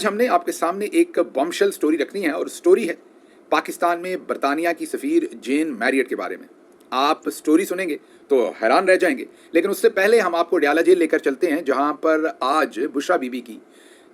آج हमने आपके सामने एक बॉम्बशेल स्टोरी रखनी है और स्टोरी है पाकिस्तान में बरतानिया की सफ़ीर जेन मैरियट के बारे में। आप स्टोरी सुनेंगे तो हैरान रह जाएंगे, लेकिन उससे पहले हम आपको डयाला जेल लेकर चलते हैं, जहां पर आज बुशरा बीबी की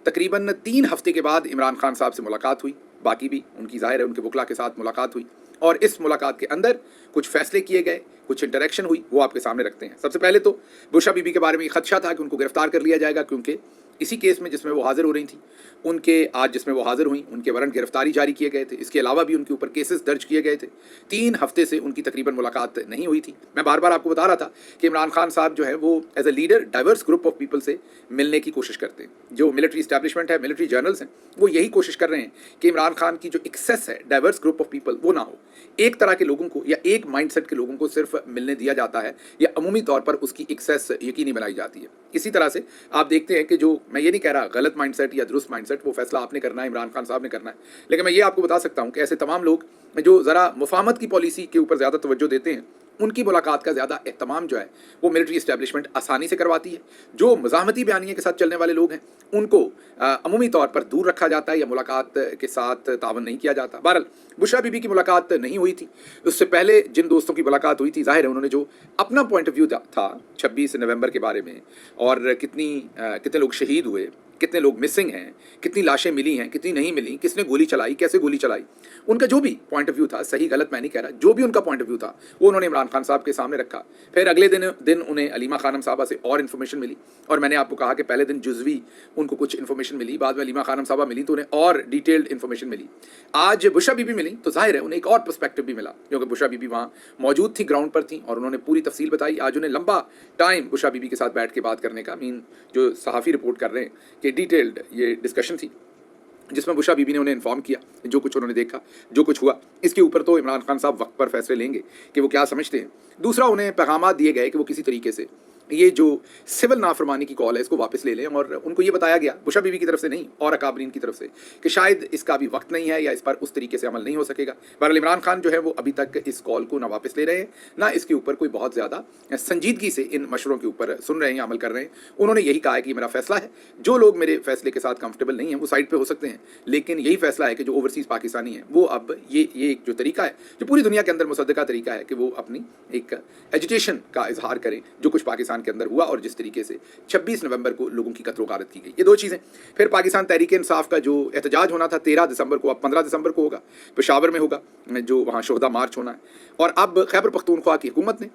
तकरीबन 3 हफ्ते के बाद इमरान खान साहब से मुलाकात हुई। बाकी भी उनकी ज़ाहिर है उनके वकला के साथ मुलाकात हुई और इस मुलाकात के अंदर कुछ फैसले किए गए, कुछ इंटरेक्शन हुई, वो आपके सामने रखते हैं। सबसे पहले तो बुशरा बीबी के बारे में खदशा था कि उनको गिरफ्तार कर लिया जाएगा, क्योंकि इसी केस में जिसमें वो हाजिर हो रही थी, उनके आज जिसमें वो हाजिर हुई, उनके वारंट गिरफ्तारी जारी किए गए थे। इसके अलावा भी उनके ऊपर केसेस दर्ज किए गए थे। 3 हफ्ते से उनकी तकरीबन मुलाकात नहीं हुई थी। मैं बार बार आपको बता रहा था कि इमरान खान साहब जो है वो as a leader diverse group of people से मिलने की कोशिश करते हैं। जो मिलिट्री इस्टेब्लिशमेंट है, मिलिट्री जर्नल्स हैं, वो यही कोशिश कर रहे हैं कि इमरान खान की जो एक्सेस है डाइवर्स ग्रुप ऑफ पीपल वो ना हो। एक तरह के लोगों को या एक माइंडसेट के लोगों को सिर्फ मिलने दिया जाता है या अमूमी तौर पर उसकी एक्सेस यकीनी बनाई जाती है। इसी तरह से आप देखते हैं कि जो, मैं ये नहीं कह रहा गलत माइंडसेट या दुरुस्त माइंडसेट, वो फैसला आपने करना है, इमरान खान साहब ने करना है, लेकिन मैं ये आपको बता सकता हूँ कि ऐसे तमाम लोग जो ज़रा मुफाहमत की पॉलिसी के ऊपर ज़्यादा तवज्जो देते हैं, उनकी मुलाकात का ज़्यादा एहतमाम जो है वो मिलिट्री इस्टेब्लिशमेंट आसानी से करवाती है। जो मज़ाहमती बयानिए के साथ चलने वाले लोग हैं उनको अमूमी तौर पर दूर रखा जाता है या मुलाकात के साथ तावन नहीं किया जाता। बहरहाल बुशरा बीबी की मुलाकात नहीं हुई थी। उससे पहले जिन दोस्तों की मुलाकात हुई थी, जाहिर है उन्होंने जो अपना पॉइंट ऑफ व्यू था 26 नवंबर के बारे में, और कितने लोग शहीद हुए, कितने लोग मिसिंग हैं, कितनी लाशें मिली हैं, कितनी नहीं मिली, किसने गोली चलाई, कैसे गोली चलाई, उनका जो भी पॉइंट ऑफ व्यू था, सही गलत मैं नहीं कह रहा, जो भी उनका पॉइंट ऑफ व्यू था वो उन्होंने इमरान खान साहब के सामने रखा। फिर अगले दिन उन्हें अलीमा खानम साहबा से और इन्फॉर्मेशन मिली, और मैंने आपको कहा कि पहले दिन जुज़वी उनको कुछ इन्फॉर्मेशन मिली, बाद में अलीमा खानम साहबा मिली तो उन्हें और डिटेल्ड इन्फॉर्मेशन मिली। आज बुशरा बीबी मिली तो जाहिर है उन्हें एक और पर्सपेक्टिव भी मिला, क्योंकि बुशरा बीबी वहाँ मौजूद थी, ग्राउंड पर थी, और उन्होंने पूरी तफसील बताई। आज उन्हें लंबा टाइम बुशरा बीबी के साथ बैठ के बात करने का, जो सहाफ़ी रिपोर्ट कर रहे हैं कि डिटेल्ड ये डिस्कशन थी, जिसमें बुशरा बीबी ने उन्हें इन्फॉर्म किया जो कुछ उन्होंने देखा, जो कुछ हुआ। इसके ऊपर तो इमरान खान साहब वक्त पर फैसले लेंगे कि वो क्या समझते हैं। दूसरा, उन्हें पैगाम दिए गए कि वो किसी तरीके से ये जो सिविल नाफरमानी की कॉल है इसको वापस ले लें, और उनको ये बताया गया बुशरा बीबी की तरफ से नहीं और अकाबरीन की तरफ से कि शायद इसका अभी वक्त नहीं है या इस पर उस तरीके से अमल नहीं हो सकेगा। बहरहाल इमरान खान जो है वो अभी तक इस कॉल को ना वापस ले रहे हैं, ना इसके ऊपर कोई बहुत ज़्यादा संजीदगी से इन मशवरों के ऊपर सुन रहे हैं, अमल कर रहे हैं। उन्होंने यही कहा है कि मेरा फैसला है, जो लोग मेरे फैसले के साथ कंफर्टेबल नहीं है वो साइड पर हो सकते हैं, लेकिन यही फैसला है कि जो ओवरसीज़ पाकिस्तानी हैं वो अब ये एक जो तरीका है, जो पूरी दुनिया के अंदर मुसद्दका तरीका है, कि वो अपनी एक एजुटेशन का इजहार करें जो कुछ पाकिस्तान के अंदर हुआ और जिस तरीके से 26 नवंबर को लोगों की कत्ल गारत की गई। ये 2 चीज़ें। फिर पाकिस्तान तहरीक इंसाफ का जो एहतजाज होना था 13 दिसंबर को, अब 15 दिसंबर को होगा, पेशावर में होगा, जो वहाँ शोहदा मार्च होना है। और अब खैबर पख्तूनख्वा की हुकूमत ने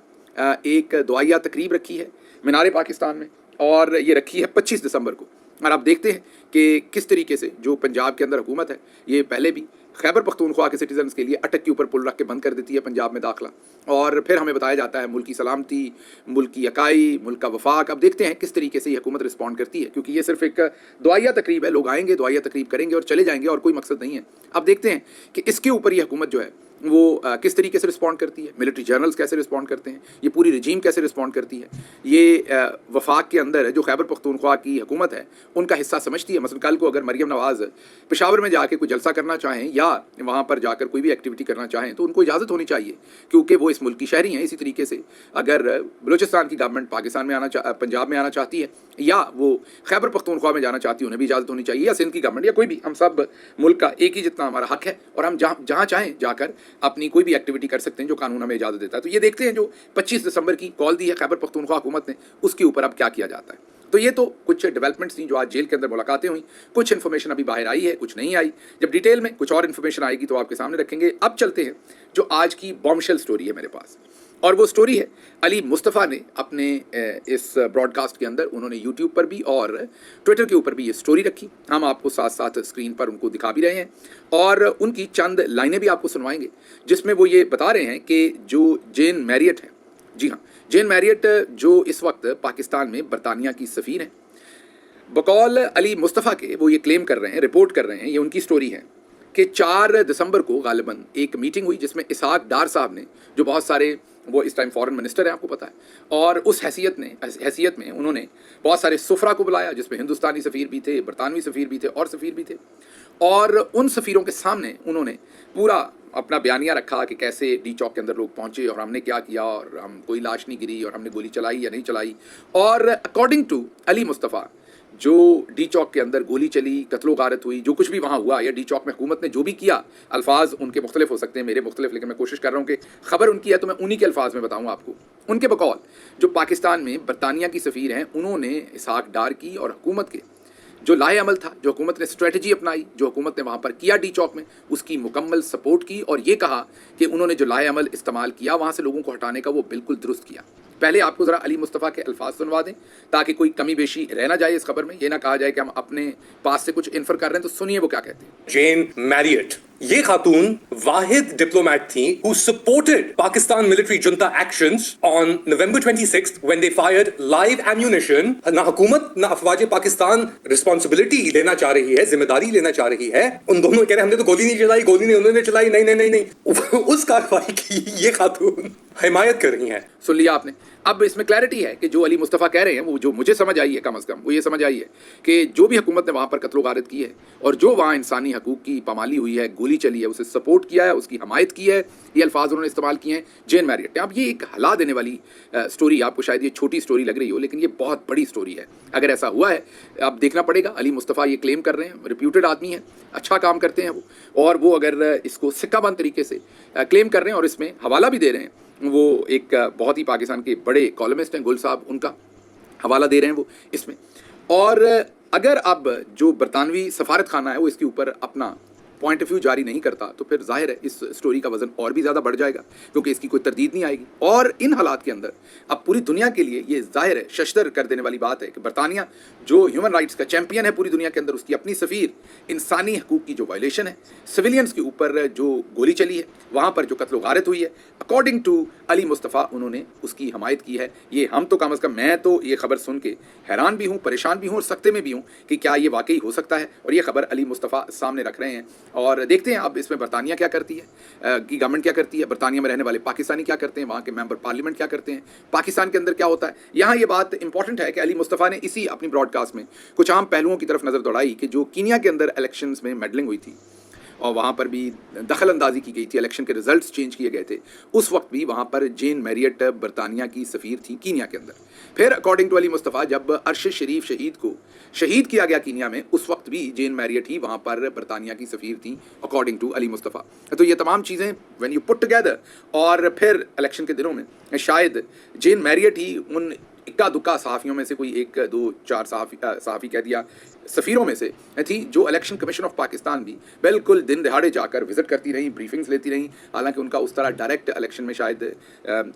एक दुआया तकरीब रखी है मीनार पाकिस्तान में, और ये रखी है 25 दिसंबर को। और आप देखते हैं कि किस तरीके से जो पंजाब के अंदर हुकूमत है, ये पहले भी खैबर पख्तूनख्वा के सिटीजन्स के लिए अटक के ऊपर पुल रख के बंद कर देती है पंजाब में दाखिला, और फिर हमें बताया जाता है मुल्क की सलामती, मुल्क की यकाई, मुल्क का वफाक। अब देखते हैं किस तरीके से ये हुकूमत रिस्पॉन्ड करती है, क्योंकि ये सिर्फ एक दुआया तकरीब है, लोग आएंगे, दुआया तकरीब करेंगे और चले जाएंगे, और कोई मकसद नहीं है। अब देखते हैं कि इसके ऊपर ये हुकूमत जो है वो किस तरीके से रिस्पॉन्ड करती है, मिलिट्री जर्नल्स कैसे रिस्पॉन्ड करते हैं, ये पूरी रजीम कैसे रिस्पॉन्ड करती है, ये वफाक के अंदर जो खैबर पख्तूनख्वा की हुकूमत है उनका हिस्सा समझती है। मसलन कल को अगर मरियम नवाज़ पेशावर में जाके कोई जलसा करना चाहें या वहाँ पर जाकर कोई भी एक्टिविटी करना चाहें तो उनको इजाज़त होनी चाहिए, क्योंकि वो इस मुल्क की शहरी हैं। इसी तरीके से अगर बलूचिस्तान की गवर्नमेंट पाकिस्तान में पंजाब में आना चाहती है, या वो खैबर पख्तूनख्वा में जाना चाहती है, उन्हें भी इजाज़त होनी चाहिए, या सिंध की गवर्नमेंट या कोई भी, हम सब मुल्क का एक ही जितना हमारा हक है, और हम जहाँ चाहें जाकर अपनी कोई भी एक्टिविटी कर सकते हैं जो कानून हमें इजाज़त देता है। तो ये देखते हैं जो 25 दिसंबर की कॉल दी है खैबर पख्तूनख्वा हुकूमत ने, उसके ऊपर अब क्या किया जाता है। तो ये तो कुछ डेवलपमेंट्स थी जो आज जेल के अंदर मुलाकातें हुई, कुछ इन्फॉर्मेशन अभी बाहर आई है, कुछ नहीं आई। जब डिटेल में कुछ और इन्फॉर्मेशन आएगी तो आपके सामने रखेंगे। अब चलते हैं जो आज की बॉम्बशेल स्टोरी है मेरे पास, और वो स्टोरी है अली मुस्तफ़ा ने अपने इस ब्रॉडकास्ट के अंदर, उन्होंने यूट्यूब पर भी और ट्विटर के ऊपर भी ये स्टोरी रखी। हम आपको साथ साथ स्क्रीन पर उनको दिखा भी रहे हैं, और उनकी चंद लाइनें भी आपको सुनवाएंगे, जिसमें वो ये बता रहे हैं कि जो जेन मैरियट है, जी हाँ, जेन मैरियट जो इस वक्त पाकिस्तान में बरतानिया की सफ़ीर हैं, बकौल अली मुस्तफ़ा के वो ये क्लेम कर रहे हैं, रिपोर्ट कर रहे हैं, ये उनकी स्टोरी है कि 4 दिसंबर को गालिबन एक मीटिंग हुई जिसमें इसहाक डार साहब ने, जो बहुत सारे, वो इस टाइम फॉरेन मिनिस्टर है आपको पता है, और उस हैसियत में उन्होंने बहुत सारे सुफरा को बुलाया, जिसमें हिंदुस्तानी सफ़ीर भी थे, बरतानवी सफ़ीर भी थे और सफ़ीर भी थे, और उन सफ़ीरों के सामने उन्होंने पूरा अपना बयानिया रखा कि कैसे डी चौक के अंदर लोग पहुँचे और हमने क्या किया, और हम कोई लाश नहीं गिरी, और हमने गोली चलाई या नहीं चलाई। और अकॉर्डिंग टू अली मुस्तफ़ा جو डी चौक के अंदर गोली चली, कत्लो गारत हुई, जो कुछ भी वहाँ हुआ, या डी चौक में हुकूमत ने जो भी किया, अल्फाज उनके मुख्तलिफ हो सकते हैं, मेरे मुख्तलिफ, लेकिन मैं कोशिश कर रहा हूँ कि खबर उनकी है तो मैं उन्हीं के अल्फाज में बताऊँ आपको। उनके बकौल जो पाकिस्तान में बरतानिया की सफ़ीर हैं, उन्होंने इसहाक डार की और हुकूमत के जो लाए अमल था, जो हुकूमत ने स्ट्रेटजी अपनाई, जो हुकूमत ने वहाँ पर किया डी चौक में, उसकी मुकम्मल सपोर्ट की और ये कहा कि उन्होंने जो लाए अमल इस्तेमाल किया वहाँ से लोगों को हटाने का, वो बिल्कुल दुरुस्त किया। पहले आपको ज़रा अली मुस्तफ़ा के अल्फाज सुनवा दें ताकि कोई कमी बेशी रह ना जाए इस खबर में, ये ना कहा जाए कि हम अपने पास से कुछ इन्फर कर रहे हैं। तो सुनिए वो क्या कहते हैं। जेन मैरियट, ये खातून वाहिद डिप्लोमेट थी who supported Pakistan military junta actions on November 26th when they fired live ammunition. ना हुकूमत ना अफवाज पाकिस्तान रिस्पॉन्सिबिलिटी लेना चाह रही है, जिम्मेदारी लेना चाह रही है। उन दोनों कह रहे हमने तो गोली नहीं चलाई, गोली नहीं उन्होंने चलाई, नहीं नहीं नहीं नहीं उस कार्रवाई की ये खातून हिमायत कर रही हैं। सुन लिया आपने। अब इसमें क्लैरिटी है कि जो अली मुस्तफ़ा कह रहे हैं, वो जो मुझे समझ आई है कम अज़ कम, वो ये समझ आई है कि जो भी हुकूमत ने वहाँ पर कत्लो गारत की है और जो वहाँ इंसानी हकूक़ की पामाली हुई है, गोली चली है, उसे सपोर्ट किया है, उसकी हमायत की है, ये अल्फाज उन्होंने इस्तेमाल किए हैं जेन मैरियट ने। अब ये एक हला देने वाली स्टोरी, आपको शायद ये छोटी स्टोरी लग रही हो, लेकिन ये बहुत बड़ी स्टोरी है। अगर ऐसा हुआ है, अब देखना पड़ेगा। अली मुस्तफ़ा ये क्लेम कर रहे हैं, रिप्यूटेड आदमी है, अच्छा काम करते हैं वो, और वो अगर इसको सिक्काबंद तरीके से क्लेम कर रहे हैं और इसमें हवाला भी दे रहे हैं, वो एक बहुत ही पाकिस्तान के बड़े कॉलमिस्ट हैं गुल साहब, उनका हवाला दे रहे हैं वो इसमें। और अगर अब जो बरतानवी सफारत खाना है वो इसके ऊपर अपना पॉइंट ऑफ व्यू जारी नहीं करता तो फिर जाहिर है इस स्टोरी का वजन और भी ज़्यादा बढ़ जाएगा, क्योंकि इसकी कोई तरदीद नहीं आएगी। और इन हालात के अंदर अब पूरी दुनिया के लिए ये जाहिर है शशदर कर देने वाली बात है कि बरतानिया जो ह्यूमन राइट्स का चैम्पियन है पूरी दुनिया के अंदर, उसकी अपनी सफ़ीर इंसानी हकूक़ की जो वायलेशन है, सिविलियंस के ऊपर जो गोली चली है, वहाँ पर जो कत्लो गारत हुई है, अकॉर्डिंग टू अली मुस्तफ़ा उन्होंने उसकी हमायत की है। ये हम तो कम अज़ कम, मैं तो ये खबर सुन के हैरान भी हूँ, परेशान भी हूँ और सख्ते में भी हूँ कि क्या ये वाकई हो सकता है। और ये खबर अली मुस्तफ़ा सामने रख रहे हैं और देखते हैं अब इसमें बरतानिया क्या करती है, की गवर्नमेंट क्या करती है, बरतानिया में रहने वाले पाकिस्तानी क्या करते हैं, वहाँ के मेंबर पार्लियामेंट क्या करते हैं, पाकिस्तान के अंदर क्या होता है। यहाँ ये बात इंपॉर्टेंट है कि अली मुस्तफ़ा ने इसी अपनी ब्रॉडकास्ट में कुछ आम पहलुओं की तरफ नज़र दौड़ाई कि जो कीनिया के अंदर इलेक्शंस में मेडलिंग हुई थी और वहाँ पर भी दखल अंदाजी की गई थी, इलेक्शन के रिजल्ट्स चेंज किए गए थे, उस वक्त भी वहाँ पर जेन मैरियट बरतानिया की सफ़ीर थी कीनिया के अंदर। फिर अकॉर्डिंग टू अली मुस्तफ़ा जब अरशद शरीफ शहीद को शहीद किया गया कीनिया में, उस वक्त भी जेन मैरियट ही वहाँ पर बरतानिया की सफ़ीर थी अकॉर्डिंग टू अली मुस्तफ़ा। तो ये तमाम चीज़ें व्हेन यू पुट टुगेदर, और फिर इलेक्शन के दिनों में शायद जेन मैरियट ही उन इक्का दुक्का सहाफ़ियों में से कोई एक दो चार सहाफ़ी कह दिया सफ़ीरों में से थी जो इलेक्शन कमीशन ऑफ पाकिस्तान भी बिल्कुल दिन दहाड़े जाकर विज़िट करती रहीं, ब्रीफिंग्स लेती रहीं। हालांकि उनका उस तरह डायरेक्ट इलेक्शन में शायद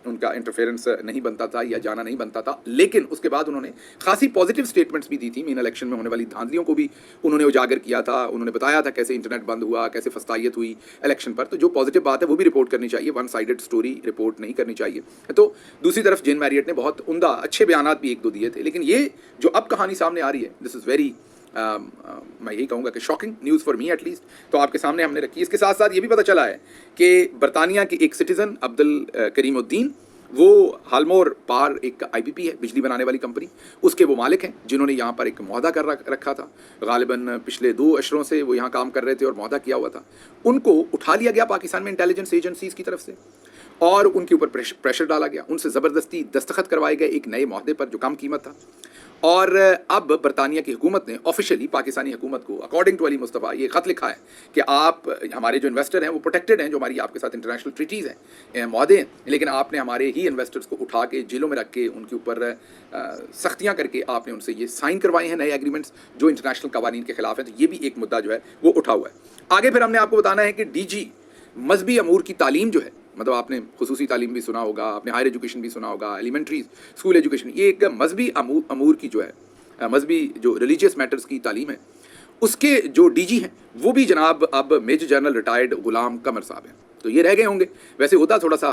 उनका इंटरफेरेंस नहीं बनता था या जाना नहीं बनता था, लेकिन उसके बाद उन्होंने खासी पॉजिटिव स्टेटमेंट्स भी दी थी। मेन इलेक्शन में होने वाली धांधलियों को भी उन्होंने उजागर किया था, उन्होंने बताया था कैसे इंटरनेट बंद हुआ, कैसे फस्तायत हुई इलेक्शन पर। तो जो पॉजिटिव बात है वो भी रिपोर्ट करनी चाहिए, वन साइडेड स्टोरी रिपोर्ट नहीं करनी चाहिए। तो दूसरी तरफ जेन मैरियट ने बहुत उम्दा अच्छे बयान भी एक दो दिए थे, लेकिन ये जो अब कहानी सामने आ रही है, दिस इज़ वेरी मैं यही कहूँगा कि shocking news for me at least, तो आपके सामने हमने रखी। इसके साथ साथ ये भी पता चला है कि बरतानिया के एक सिटीज़न अब्दुल करीमुद्दीन, वो हालमोर पार एक IPP है, बिजली बनाने वाली कंपनी, उसके वो मालिक हैं जिन्होंने यहाँ पर एक मुआहदा कर रखा था। गालिबन पिछले 2 अशरों से वो यहाँ काम कर रहे थे और मुआहदा किया हुआ था। उनको उठा लिया गया पाकिस्तान में इंटेलिजेंस एजेंसीज़ की तरफ से और उनके ऊपर प्रेशर डाला गया, उनसे ज़बरदस्ती दस्तखत करवाए गए एक नए मुआहदे पर जो कम कीमत था। और अब बरतानिया की हुकूमत ने ऑफिशियली पाकिस्तानी हुकूमत को अकॉर्डिंग टू अली मुस्तफ़ा ये ख़त लिखा है कि आप हमारे जो इन्वेस्टर हैं वो प्रोटेक्टेड हैं, जो हमारी आपके साथ इंटरनेशनल ट्रीटीज़ हैं, मुआहदे हैं, लेकिन आपने हमारे ही इन्वेस्टर्स को उठा के जेलों में रख के उनके ऊपर सख्तियाँ करके आपने उनसे ये साइन करवाए हैं नए एग्रीमेंट्स जो इंटरनेशनल कवानीन के खिलाफ हैं। तो ये भी एक मुद्दा जो है वो उठा हुआ है। आगे फिर हमने आपको बताना है कि DG मजहबी अमूर की तालीम जो है, मतलब आपने खुसूसी तालीम भी सुना होगा, आपने हायर एजुकेशन भी सुना होगा, एलिमेंट्री स्कूल एजुकेशन, ये एक मजहबी अमूर की जो है, मजहबी जो रिलीजियस मैटर्स की तालीम है, उसके जो DG हैं वो भी जनाब अब मेजर जनरल रिटायर्ड गुलाम कमर साहब हैं। तो ये रह गए होंगे, वैसे होता थोड़ा सा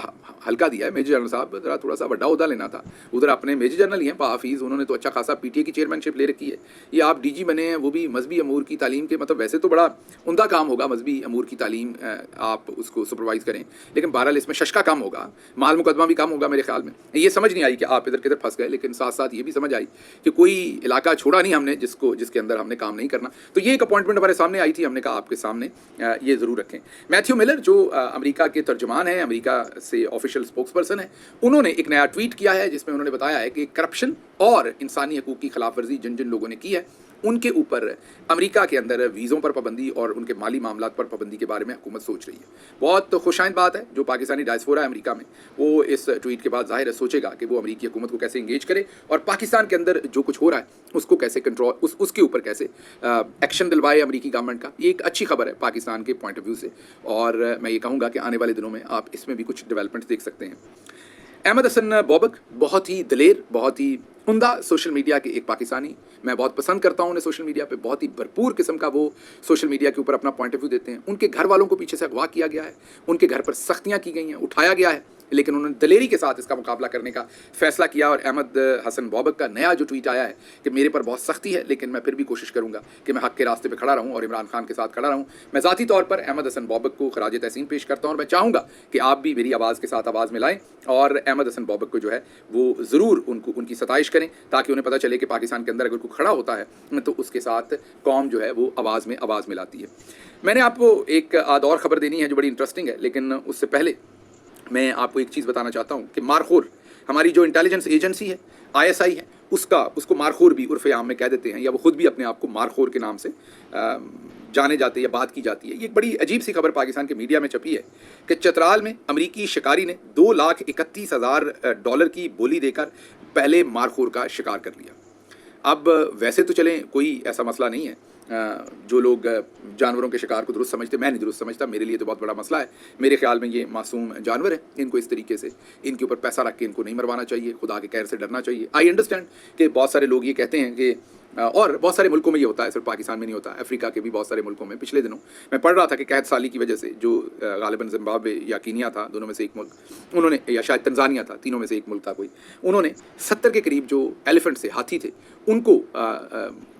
हल्का दिया है मेजर जनरल साहब, ज़रा थोड़ा सा बड़ा उहदा लेना था। उधर अपने मेजर जनरल ही हैं पाफीज़, उन्होंने तो अच्छा खासा PTA की चेयरमैनशिप ले रखी है। ये आप DG बने हैं, वो भी मजहबी अमूर की तालीम के, मतलब वैसे तो बड़ा उमदा काम होगा मजहबी अमूर की तालीम आप उसको सुपरवाइज़ करें, लेकिन बहरहाल इसमें शशका कम होगा, माल मुकदमा भी कम होगा मेरे ख्याल में। ये समझ नहीं आई कि आप इधर किधर फंस गए, लेकिन साथ साथ ये भी समझ आई कि कोई इलाका छोड़ा नहीं हमने जिसके अंदर हमने काम नहीं करना। तो ये एक अपॉइंटमेंट हमारे सामने आई थी, हमने कहा आपके सामने ये ज़रूर रखें। मैथ्यू मिलर जो अमेरिका के तर्जुमान हैं, अमेरिका से ऑफिशियल स्पोक्स पर्सन है, उन्होंने एक नया ट्वीट किया है जिसमें उन्होंने बताया है कि करप्शन और इंसानी हकूक़ की खिलाफ वर्जी जिन जिन लोगों ने की है ان کے اوپر امریکہ کے اندر ویزوں پر پابندی اور ان کے مالی معاملات پر پابندی کے بارے میں حکومت سوچ رہی ہے. بہت خوش آئند بات ہے. جو پاکستانی ڈائسپورا ہے امریکہ میں وہ اس ٹویٹ کے بعد ظاہر ہے سوچے گا کہ وہ امریکی حکومت کو کیسے انگیج کرے اور پاکستان کے اندر جو کچھ ہو رہا ہے اس کو کیسے کنٹرول اس کے اوپر کیسے ایکشن دلوائے امریکی گورنمنٹ کا. یہ ایک اچھی خبر ہے پاکستان کے پوائنٹ آف ویو سے, اور میں یہ کہوں گا کہ آنے والے دنوں میں آپ اس میں بھی کچھ ڈیولپمنٹ دیکھ سکتے ہیں. احمد حسن بوبک بہت ہی دلیر, بہت ہی عمدہ سوشل میڈیا کے ایک پاکستانی, میں بہت پسند کرتا ہوں انہیں سوشل میڈیا پہ. بہت ہی بھرپور قسم کا وہ سوشل میڈیا کے اوپر اپنا پوائنٹ آف ویو دیتے ہیں. ان کے گھر والوں کو پیچھے سے اغوا کیا گیا ہے, ان کے گھر پر سختیاں کی گئی ہیں, اٹھایا گیا ہے, لیکن انہوں نے دلیری کے ساتھ اس کا مقابلہ کرنے کا فیصلہ کیا. اور احمد حسن بوبک کا نیا جو ٹویٹ آیا ہے کہ میرے پر بہت سختی ہے لیکن میں پھر بھی کوشش کروں گا کہ میں حق کے راستے پہ کھڑا رہوں اور عمران خان کے ساتھ کھڑا رہوں. میں ذاتی طور پر احمد حسن بوبک کو خراج تحسین پیش کرتا ہوں اور میں چاہوں گا کہ آپ بھی میری آواز کے ساتھ آواز ملائیں اور احمد حسن بوبک کو جو ہے وہ ضرور ان کی ستائش کریں تاکہ انہیں پتہ چلے کہ پاکستان کے اندر اگر کوئی کھڑا ہوتا ہے تو اس کے ساتھ قوم جو ہے وہ آواز میں آواز ملاتی ہے. میں نے آپ کو ایک اور خبر دینی ہے جو بڑی انٹرسٹنگ ہے, لیکن اس سے پہلے میں آپ کو ایک چیز بتانا چاہتا ہوں کہ مارخور ہماری جو انٹیلیجنس ایجنسی ہے ISI ہے اس کو مارخور بھی عرف عام میں کہہ دیتے ہیں, یا وہ خود بھی اپنے آپ کو مارخور کے نام سے جانے جاتے ہیں یا بات کی جاتی ہے. یہ ایک بڑی عجیب سی خبر پاکستان کے میڈیا میں چھپی ہے کہ چترال میں امریکی شکاری نے $231,000 کی بولی دے کر پہلے مارخور کا شکار کر لیا. اب ویسے تو چلیں کوئی ایسا مسئلہ نہیں ہے, جو لوگ جانوروں کے شکار کو درست سمجھتے, میں نہیں درست سمجھتا, میرے لیے تو بہت بڑا مسئلہ ہے. میرے خیال میں یہ معصوم جانور ہے, ان کو اس طریقے سے ان کے اوپر پیسہ رکھ کے ان کو نہیں مروانا چاہیے, خدا کے قہر سے ڈرنا چاہیے. آئی انڈرسٹینڈ کہ بہت سارے لوگ یہ کہتے ہیں کہ اور بہت سارے ملکوں میں یہ ہوتا ہے, صرف پاکستان میں نہیں ہوتا, افریقہ کے بھی بہت سارے ملکوں میں. پچھلے دنوں میں پڑھ رہا تھا کہ قحط سالی کی وجہ سے جو غالباً زمبابوے یا کینیا تھا, دونوں میں سے ایک ملک, انہوں نے, یا شاید تنزانیہ تھا, تینوں میں سے ایک ملک تھا کوئی, انہوں نے 70 کے قریب جو ایلیفنٹ سے ہاتھی تھے ان کو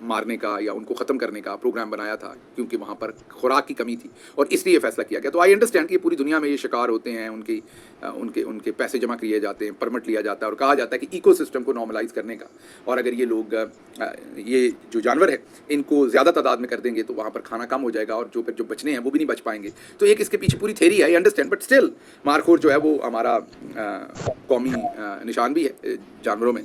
مارنے کا یا ان کو ختم کرنے کا پروگرام بنایا تھا کیونکہ وہاں پر خوراک کی کمی تھی اور اس لیے فیصلہ کیا گیا. تو آئی انڈرسٹینڈ کہ پوری دنیا میں یہ شکار ہوتے ہیں, ان کے پیسے جمع کیے جاتے ہیں, پرمٹ لیا جاتا ہے اور کہا جاتا ہے کہ ایکو سسٹم کو نارملائز کرنے کا, اور اگر یہ لوگ یہ جو جانور ہے ان کو زیادہ تعداد میں کر دیں گے تو وہاں پر کھانا کم ہو جائے گا اور جو بچنے ہیں وہ بھی نہیں بچ پائیں گے. تو ایک اس کے پیچھے پوری تھیری ہے, I understand, but still Markhor جو ہے وہ ہمارا قومی نشان بھی ہے جانوروں میں,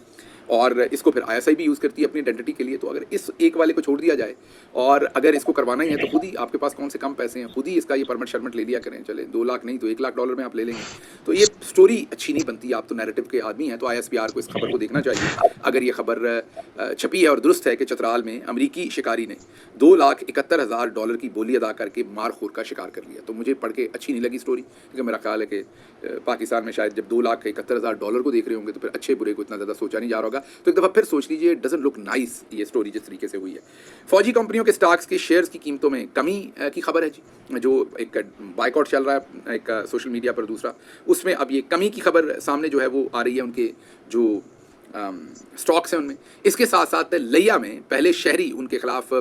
اور اس کو پھر ISI بھی یوز کرتی ہے اپنی آئیڈینٹی کے لیے. تو اگر اس ایک والے کو چھوڑ دیا جائے اور اگر اس کو کروانا ہی ہے تو خود ہی آپ کے پاس کون سے کم پیسے ہیں, خود ہی اس کا یہ پرمٹ شرمٹ لے لیا کریں. چلے 2 لاکھ نہیں تو $1,00,000 میں آپ لے لیں گے. تو یہ سٹوری اچھی نہیں بنتی. آپ تو نیریٹو کے آدمی ہیں, تو ISPR کو اس خبر کو دیکھنا چاہیے. اگر یہ خبر چھپی ہے اور درست ہے کہ چترال میں امریکی شکاری نے $2,71,000 کی بولی ادا کر کے مارخور کا شکار کر لیا, تو مجھے پڑھ کے اچھی نہیں لگی سٹوری, کیونکہ میرا خیال ہے کہ پاکستان میں شاید جب $2,71,000 کو دیکھ رہے ہوں گے تو پھر اچھے برے کو اتنا زیادہ سوچا نہیں جا رہا ہوگا. تو ایک دفعہ پھر سوچ لیجیے, ڈزنٹ لک نائس یہ سٹوری جس طریقے سے ہوئی ہے. فوجی کمپنیوں کے سٹاکس کے شیئرز کی قیمتوں میں کمی کی خبر ہے جی, جو ایک بائیکاٹ چل رہا ہے ایک سوشل میڈیا پر, دوسرا اس میں اب یہ کمی کی خبر سامنے جو ہے وہ آ رہی ہے ان کے جو سٹاکس ہیں ان میں. اس کے ساتھ ساتھ لیا میں پہلے شہری ان کے خلاف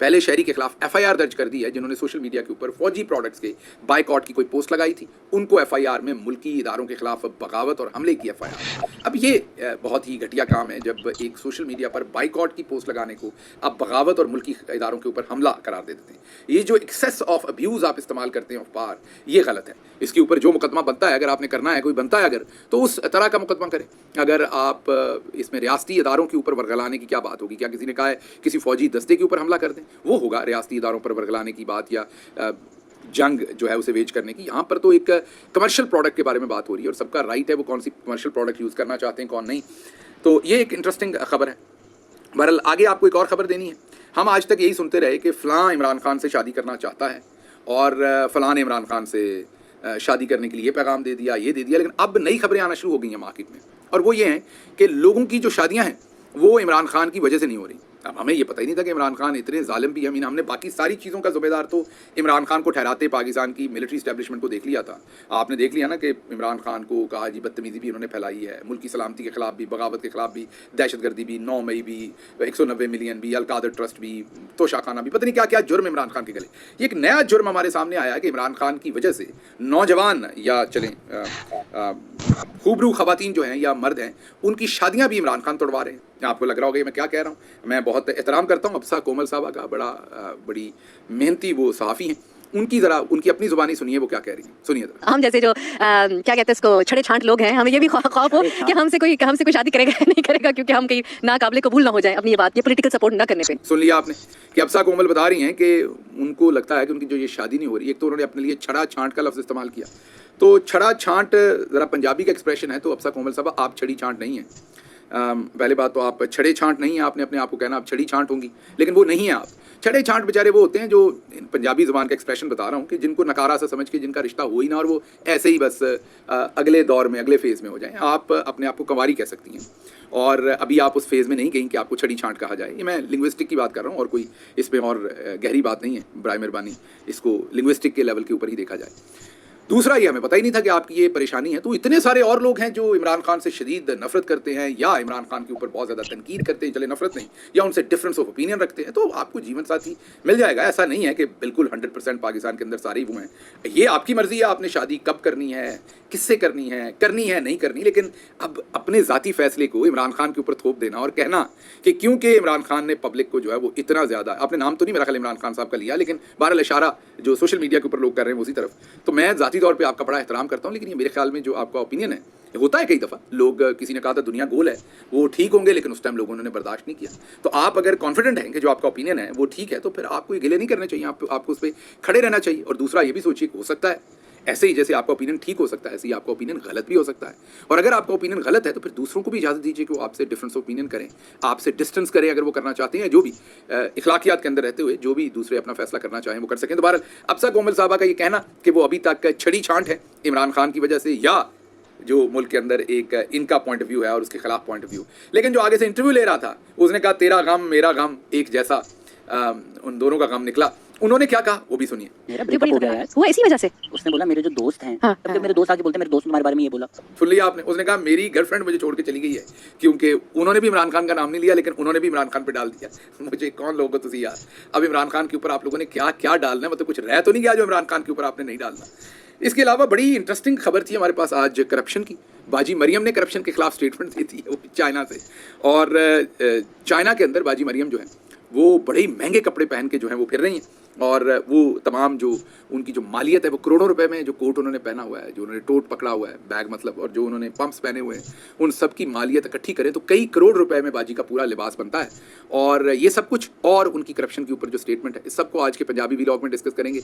پہلے شہری کے خلاف FIR درج کر دی ہے جنہوں نے سوشل میڈیا کے اوپر فوجی پروڈکٹس کے بائیکاٹ کی کوئی پوسٹ لگائی تھی. ان کو FIR میں ملکی اداروں کے خلاف بغاوت اور حملے کی FIR. اب یہ بہت ہی گھٹیا کام ہے جب ایک سوشل میڈیا پر بائیکاٹ کی پوسٹ لگانے کو آپ بغاوت اور ملکی اداروں کے اوپر حملہ قرار دے دیتے ہیں. یہ جو ایکسیس آف ابیوز آپ استعمال کرتے ہیں آف پاور, یہ غلط ہے. اس کے اوپر جو مقدمہ بنتا ہے, اگر آپ نے کرنا ہے, کوئی بنتا ہے اگر, تو اس طرح کا مقدمہ کریں. اگر آپ اس میں ریاستی اداروں کے اوپر ورگلانے کی کیا بات ہوگی؟ کیا کسی نے کہا ہے کسی فوجی دستے کے اوپر حملہ کر دیں؟ وہ ہوگا ریاستی اداروں پر ورگلانے کی بات یا جنگ جو ہے اسے ویج کرنے کی. یہاں پر تو ایک کمرشل پروڈکٹ کے بارے میں بات ہو رہی ہے اور سب کا رائٹ ہے وہ کون سی کمرشل پروڈکٹ یوز کرنا چاہتے ہیں, کون نہیں. تو یہ ایک انٹرسٹنگ خبر ہے. بہرحال آگے آپ کو ایک اور خبر دینی ہے. ہم آج تک یہی سنتے رہے کہ فلاں عمران خان سے شادی کرنا چاہتا ہے اور فلاں نے عمران خان سے شادی کرنے کے لیے یہ پیغام دے دیا, یہ دے دیا. لیکن اب نئی خبریں آنا شروع ہو گئی ہیں مارکیٹ میں, اور وہ یہ ہیں کہ لوگوں کی جو شادیاں ہیں وہ عمران خان کی وجہ سے نہیں ہو رہی. اب ہمیں یہ پتہ ہی نہیں تھا کہ عمران خان اتنے ظالم بھی ہیں. ہم نے باقی ساری چیزوں کا ذمہ دار تو عمران خان کو ٹھہراتے پاکستان کی ملٹری اسٹیبلشمنٹ کو دیکھ لیا تھا. آپ نے دیکھ لیا نا کہ عمران خان کو کہا جی بدتمیزی بھی انہوں نے پھیلائی ہے, ملکی سلامتی کے خلاف بھی, بغاوت کے خلاف بھی, دہشت گردی بھی, 9 مئی بھی, 190 ملین بھی, القادر ٹرسٹ بھی, توشہ خانہ بھی, پتہ نہیں کیا کیا جرم عمران خان کے گلے. یہ ایک نیا جرم ہمارے سامنے آیا ہے کہ عمران خان کی وجہ سے نوجوان یا چلیں خوبرو خواتین جو ہیں یا مرد ہیں ان کی شادیاں بھی عمران خان توڑوا رہے ہیں. آپ کو لگ رہا ہوگا میں کیا کہہ رہا ہوں. میں بہت احترام کرتا ہوں ابسا کومل صاحبہ کا, بڑی محنتی وہ صحافی ہیں ان की ज़रा उनकी अपनी ज़ुबानी सुनिए वो क्या कह रही हैं, सुनिए ज़रा। हम जैसे जो क्या कहते हैं इसको छड़े छांट लोग हैं, हमें ये भी खौफ हो कि हमसे कोई शादी करेगा या नहीं करेगा, क्योंकि हम कहीं नाकाबिले कबूल ना हो जाए अपनी ये बात, ये पॉलिटिकल सपोर्ट ना करने पे। सुन लिया आपने कि अब्सा कोमल बता रही हैं कि उनको लगता है कि उनकी जो ये शादी नहीं हो रही, एक तो उन्होंने अपने लिए छड़ा छांट का लफ्ज़ इस्तेमाल किया, तो छड़ा छांट ज़रा पंजाबी का एक्सप्रेशन है, तो अब्सा कोमल साहब आप छड़ी छांट नहीं हैं। पहले बात तो आप छड़े छांट नहीं हैं, आपने अपने आप को कहना आप छड़ी छांट होंगी, लेकिन वो नहीं है आप। छड़े छांट बेचारे वो होते हैं जो पंजाबी ज़ुबान का एक्सप्रेशन बता रहा हूँ कि जिनको नकारा सा समझ के जिनका रिश्ता हो ही ना और वो ऐसे ही बस अगले दौर में अगले फेज़ में हो जाएं। आप अपने आप को कंवारी कह सकती हैं और अभी आप उस फेज़ में नहीं गई कि आपको छड़ी छांट कहा जाए। ये मैं लिंग्विस्टिक की बात कर रहा हूँ और कोई इसमें और गहरी बात नहीं है, बराए मेहरबानी इसको लिंग्विस्टिक के लेवल के ऊपर ही देखा जाए। दूसरा ये हमें पता ही नहीं था कि आपकी ये परेशानी है, तो इतने सारे और लोग हैं जो इमरान खान से शदीद नफरत करते हैं या इमरान खान के ऊपर बहुत ज़्यादा तनकीद करते हैं, चले नफरत नहीं, या उनसे डिफरेंस ऑफ ओपिनियन रखते हैं, तो आपको जीवन साथी मिल जाएगा। ऐसा नहीं है कि बिल्कुल 100% पाकिस्तान के अंदर सारे ही वो हैं। ये आपकी मर्ज़ी है, आपने शादी कब करनी है, किससे करनी है नहीं करनी, लेकिन अब अपने ज़ाती फ़ैसले को इमरान खान के ऊपर थोप देना और कहना कि क्योंकि इमरान खान ने पब्लिक को जो है वो इतना ज़्यादा, आपने नाम तो नहीं मेरा ख्याल इमरान खान साहब का लिया, लेकिन बहरहाल इशारा जो सोशल मीडिया के ऊपर लोग कर रहे हैं उसी तरफ, तो मैं ज़ाती तौर पर आपका बड़ा एहतराम करता हूँ, लेकिन ये मेरे ख्याल में जो आपका ओपिनियन है होता है कई दफ़ा लोग, किसी ने कहा था दुनिया गोल है, वो ठीक होंगे, लेकिन उस टाइम लोगों ने बर्दाश्त नहीं किया। तो आप अगर कॉन्फिडेंट हैं कि जो आपका ओपिनियन है वो ठीक है, तो फिर आपको ये गिले नहीं करने चाहिए, आपको उस पर खड़े रहना चाहिए। और दूसरा ये भी सोचिए हो सकता है ऐसे ही जैसे आपका ओपिनियन ठीक हो सकता है, ऐसे ही आपका ओपिनियन गलत भी हो सकता है, और अगर आपका ओपिनियन गलत है तो फिर दूसरों को भी इजाज़त दीजिए कि वो आपसे डिफरेंस ओपिनियन करें, आपसे डिस्टेंस करें अगर वो करना चाहते हैं, जो भी इखलाकियात के अंदर रहते हुए जो भी दूसरे अपना फैसला करना चाहें वो कर सकें। तो बहरहाल अब्सा कोमल साहबा का ये कहना कि वो अभी तक छड़ी छांट है इमरान खान की वजह से, या जो मुल्क के अंदर एक इनका पॉइंट ऑफ व्यू है और उसके खिलाफ पॉइंट ऑफ व्यू, लेकिन जो आगे से इंटरव्यू ले रहा था उसने कहा तेरा गम मेरा गम एक जैसा, उन दोनों का गम निकला। उन्होंने क्या कहा वो भी सुनिए। मेरा ब्रेकअप हो गया है, वो इसी वजह से उसने बोला मेरे जो दोस्त हैं, हाँ, तब जब मेरे दोस्त आके बोलते हैं मेरे दोस्त ने तुम्हारे बारे में ये बोला। सुन लिया आपने, उसने कहा मेरी गर्लफ्रेंड मुझे छोड़ के चली गई है, क्योंकि उन्होंने भी इमरान खान का नाम नहीं लिया, लेकिन उन्होंने भी इमरान खान पे डाल दिया। मुझे कौन लोग हो तुसी यार, अब इमरान खान के ऊपर आप लोगों ने क्या क्या डालना है, मतलब कुछ रह तो नहीं गया जो इमरान खान के ऊपर आपने नहीं डालना। इसके अलावा बड़ी इंटरेस्टिंग खबर थी हमारे पास आज करप्शन की। बाजी मरियम ने करप्शन के खिलाफ स्टेटमेंट दी थी, वो चाइना से, और चाइना के अंदर बाजी मरियम जो है वो बड़े महंगे कपड़े पहन के जो है वो फिर रही हैं, और वो तमाम जो उनकी जो मालियत है वो करोड़ों रुपए में, जो कोट उन्होंने पहना हुआ है, जो उन्होंने टोट पकड़ा हुआ है, बैग मतलब, और जो उन्होंने पंप्स पहने हुए हैं, उन सब की मालियत इकट्ठी करें तो कई करोड़ रुपए में बाजी का पूरा लिबास बनता है। और ये सब कुछ और उनकी करप्शन के ऊपर जो स्टेटमेंट है, इस सब को आज के पंजाबी व्लॉग में डिस्कस करेंगे।